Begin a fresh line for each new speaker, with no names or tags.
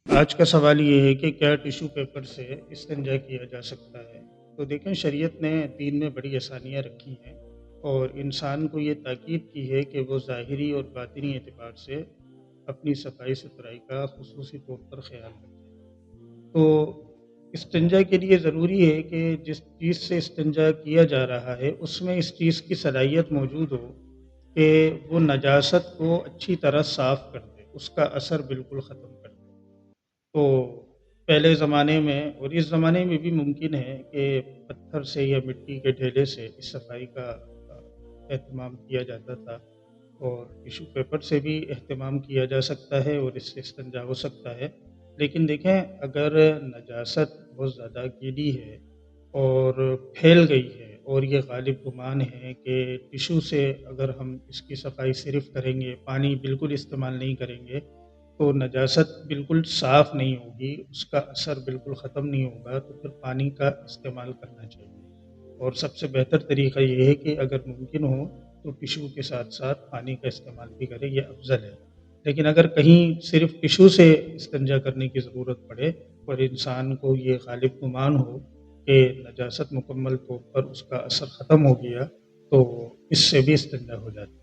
آج کا سوال یہ ہے کہ کیا ٹیشو پیپر سے استنجا کیا جا سکتا ہے؟ تو دیکھیں شریعت نے دین میں بڑی آسانیاں رکھی ہیں اور انسان کو یہ تاکید کی ہے کہ وہ ظاہری اور باطنی اعتبار سے اپنی صفائی ستھرائی کا خصوصی طور پر خیال رکھے۔ تو استنجا کے لیے ضروری ہے کہ جس چیز سے استنجا کیا جا رہا ہے اس میں اس چیز کی صلاحیت موجود ہو کہ وہ نجاست کو اچھی طرح صاف کر دے، اس کا اثر بالکل ختم کر دے۔ تو پہلے زمانے میں اور اس زمانے میں بھی ممکن ہے کہ پتھر سے یا مٹی کے ڈھیلے سے اس صفائی کا اہتمام کیا جاتا تھا، اور ٹیشو پیپر سے بھی اہتمام کیا جا سکتا ہے اور اس سے استنجا ہو سکتا ہے۔ لیکن دیکھیں اگر نجاست بہت زیادہ گیلی ہے اور پھیل گئی ہے اور یہ غالب گمان ہے کہ ٹیشو سے اگر ہم اس کی صفائی صرف کریں گے، پانی بالکل استعمال نہیں کریں گے، تو نجاست بالکل صاف نہیں ہوگی، اس کا اثر بالکل ختم نہیں ہوگا، تو پھر پانی کا استعمال کرنا چاہیے۔ اور سب سے بہتر طریقہ یہ ہے کہ اگر ممکن ہو تو ٹیشو کے ساتھ ساتھ پانی کا استعمال بھی کریں، یہ افضل ہے۔ لیکن اگر کہیں صرف ٹیشو سے استنجا کرنے کی ضرورت پڑے اور انسان کو یہ غالب گمان ہو کہ نجاست مکمل طور پر اس کا اثر ختم ہو گیا، تو اس سے بھی استنجا ہو جاتی ہے۔